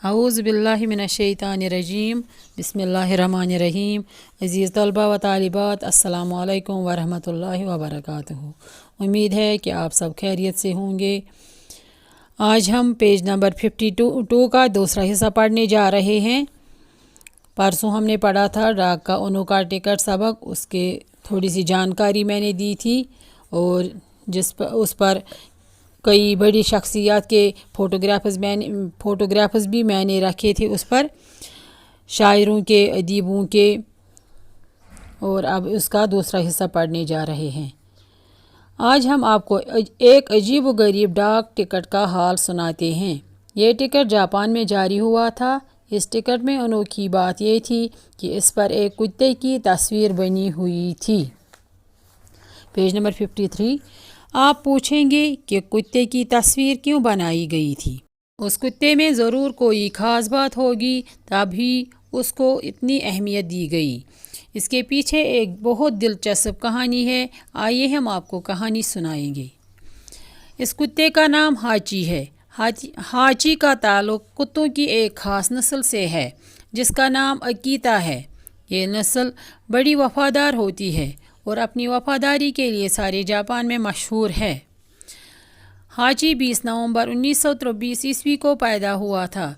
अऊज़ु बिल्लाहि मिनश्शैतानिर्रजीम बिस्मिल्लाहिर्रहमानिर्रहीम। अज़ीज़ तलबा व तालिबात, अस्सलामु अलैकुम व रहमतुल्लाहि व बरकातुहू। उम्मीद है कि आप सब खैरियत से होंगे। आज हम पेज नंबर 52 का दूसरा हिस्सा पढ़ने जा रहे हैं। परसों हमने पढ़ा था डाक का उन्नू का टिकट सबक, उसके थोड़ी सी जानकारी मैंने दी थी और उस पर कई बड़ी शख्सियात के फ़ोटोग्राफ्स भी मैंने रखे थे उस पर, शायरों के, अदीबों के। और अब उसका दूसरा हिस्सा पढ़ने जा रहे हैं। आज हम आपको एक अजीब व गरीब डाक टिकट का हाल सुनाते हैं। ये टिकट जापान में जारी हुआ था। इस टिकट में अनोखी बात यह थी कि इस पर एक कुत्ते की तस्वीर बनी हुई थी। Page number 53। आप पूछेंगे कि कुत्ते की तस्वीर क्यों बनाई गई थी। उस कुत्ते में ज़रूर कोई ख़ास बात होगी, तभी उसको इतनी अहमियत दी गई। इसके पीछे एक बहुत दिलचस्प कहानी है। आइए हम आपको कहानी सुनाएंगे। इस कुत्ते का नाम हाची है। हाची का ताल्लुक़ कुत्तों की एक ख़ास नस्ल से है जिसका नाम अकीता है। ये नस्ल बड़ी वफ़ादार होती है और अपनी वफ़ादारी के लिए सारे जापान में मशहूर है। हाची 20 नवंबर 1923 ईस्वी को पैदा हुआ था।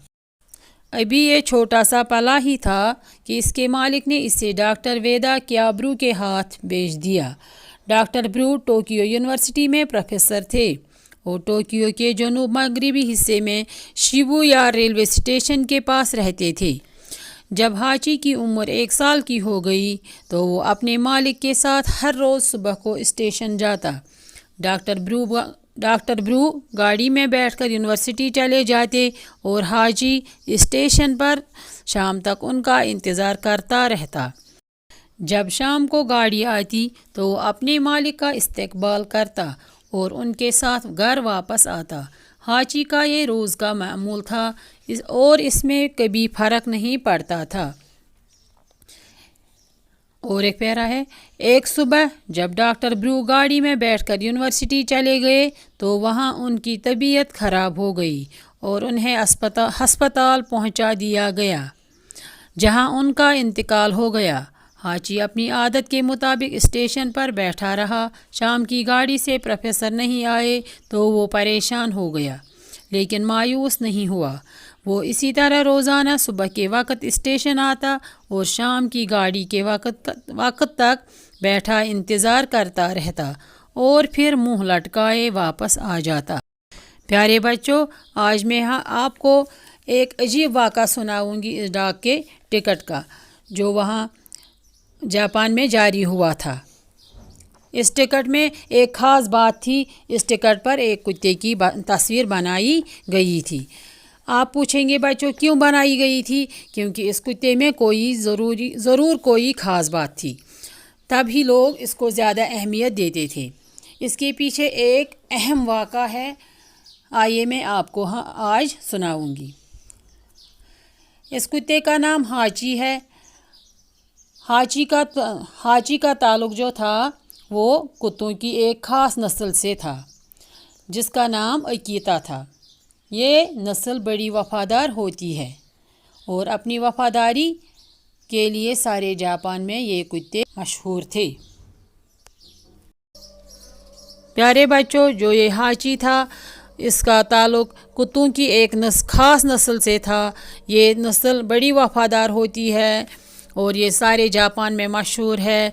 अभी ये छोटा सा पला ही था कि इसके मालिक ने इसे डॉक्टर वेदा क्याब्रू के हाथ बेच दिया। डॉक्टर ब्रू टोक्यो यूनिवर्सिटी में प्रोफेसर थे और टोक्यो के जनूब मगरबी हिस्से में शिबुया रेलवे स्टेशन के पास रहते थे। जब हाची की उम्र 1 साल की हो गई तो वो अपने मालिक के साथ हर रोज़ सुबह को स्टेशन जाता। डॉक्टर ब्रू गाड़ी में बैठकर यूनिवर्सिटी चले जाते और हाजी स्टेशन पर शाम तक उनका इंतज़ार करता रहता। जब शाम को गाड़ी आती तो वो अपने मालिक का इस्तकबाल करता और उनके साथ घर वापस आता। हाची का ये रोज़ का मामूल था और इसमें कभी फ़र्क नहीं पड़ता था। और एक पैरा है। एक सुबह जब डॉक्टर ब्रू गाड़ी में बैठकर यूनिवर्सिटी चले गए तो वहाँ उनकी तबीयत ख़राब हो गई और उन्हें अस्पताल पहुँचा दिया गया, जहाँ उनका इंतकाल हो गया। हाची अपनी आदत के मुताबिक स्टेशन पर बैठा रहा। शाम की गाड़ी से प्रोफेसर नहीं आए तो वो परेशान हो गया, लेकिन मायूस नहीं हुआ। वो इसी तरह रोज़ाना सुबह के वक्त स्टेशन आता और शाम की गाड़ी के वक्त तक बैठा इंतज़ार करता रहता और फिर मुंह लटकाए वापस आ जाता। प्यारे बच्चों, आज मैं आपको एक अजीब वाक़ा सुनाऊंगी इस डाक के टिकट का, जो वहाँ जापान में जारी हुआ था। इस टिकट में एक ख़ास बात थी। इस टिकट पर एक कुत्ते की तस्वीर बनाई गई थी। आप पूछेंगे बच्चों क्यों बनाई गई थी। क्योंकि इस कुत्ते में ज़रूर कोई ख़ास बात थी, तभी लोग इसको ज़्यादा अहमियत देते थे। इसके पीछे एक अहम वाक़ा है, आइए मैं आपको आज सुनाऊंगी। इस कुत्ते का नाम हाची है। हाची का ताल्लुक़ जो था वो कुत्तों की एक ख़ास नस्ल से था जिसका नाम अकीता था। ये नस्ल बड़ी वफ़ादार होती है और अपनी वफ़ादारी के लिए सारे जापान में ये कुत्ते मशहूर थे। प्यारे बच्चों, जो ये हाची था इसका ताल्लुक़ कुत्तों की एक ख़ास नस्ल से था। ये नस्ल बड़ी वफ़ादार होती है और ये सारे जापान में मशहूर है।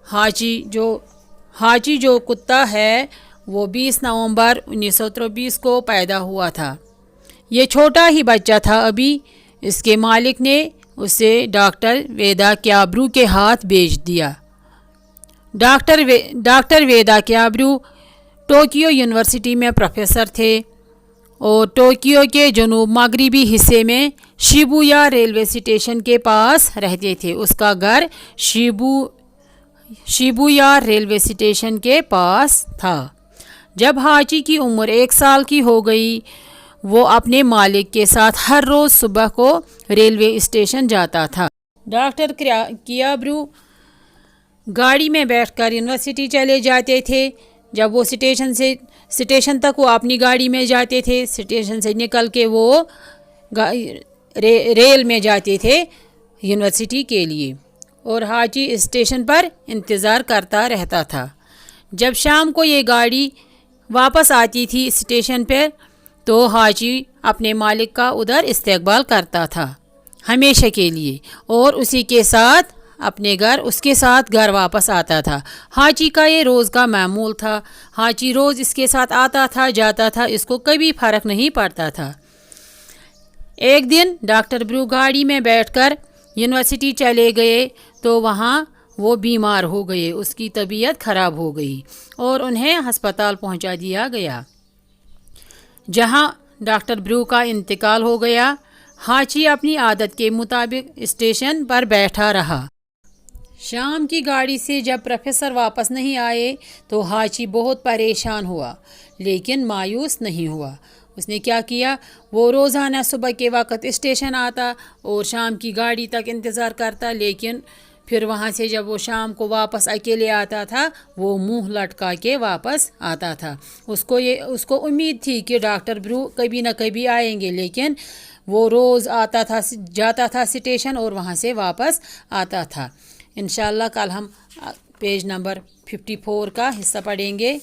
हाची जो कुत्ता है वो 20 नवंबर 1923 को पैदा हुआ था। ये छोटा ही बच्चा था अभी। इसके मालिक ने उसे डॉक्टर वेदा क्याब्रू के हाथ बेच दिया। डॉक्टर वेदा क्याब्रू टोक्यो यूनिवर्सिटी में प्रोफेसर थे और टोक्यो के जनूब मगरबी हिस्से में शिबुया रेलवे स्टेशन के पास रहते थे। उसका घर शिबुया रेलवे स्टेशन के पास था। जब हाची की उम्र 1 साल की हो गई, वो अपने मालिक के साथ हर रोज़ सुबह को रेलवे स्टेशन जाता था। डॉक्टर क्याब्रू गाड़ी में बैठकर यूनिवर्सिटी चले जाते थे। जब वो स्टेशन तक वो अपनी गाड़ी में जाते थे, स्टेशन से निकल के वो रेल में जाते थे यूनिवर्सिटी के लिए, और हाजी स्टेशन पर इंतज़ार करता रहता था। जब शाम को ये गाड़ी वापस आती थी स्टेशन पर, तो हाजी अपने मालिक का उधर इस्तकबाल करता था हमेशा के लिए, और उसी के साथ उसके साथ घर वापस आता था। हाजी का ये रोज़ का मामूल था। हाजी रोज़ इसके साथ आता था जाता था, इसको कभी फ़र्क नहीं पड़ता था। एक दिन डॉक्टर ब्रू गाड़ी में बैठकर यूनिवर्सिटी चले गए, तो वहाँ वो बीमार हो गए, उसकी तबीयत ख़राब हो गई और उन्हें हस्पताल पहुँचा दिया गया, जहाँ डॉक्टर ब्रू का इंतकाल हो गया। हाजी अपनी आदत के मुताबिक स्टेशन पर बैठा रहा। शाम की गाड़ी से जब प्रोफेसर वापस नहीं आए तो हाजी बहुत परेशान हुआ, लेकिन मायूस नहीं हुआ। उसने क्या किया, वो रोज़ाना सुबह के वक्त स्टेशन आता और शाम की गाड़ी तक इंतज़ार करता, लेकिन फिर वहाँ से जब वो शाम को वापस अकेले आता था, वो मुंह लटका के वापस आता था। उसको उम्मीद थी कि डॉक्टर ब्रू कभी ना कभी आएंगे, लेकिन वो रोज़ आता था, जाता था स्टेशन और वहाँ से वापस आता था। इंशाल्लाह कल हम पेज नंबर 54 का हिस्सा पढ़ेंगे।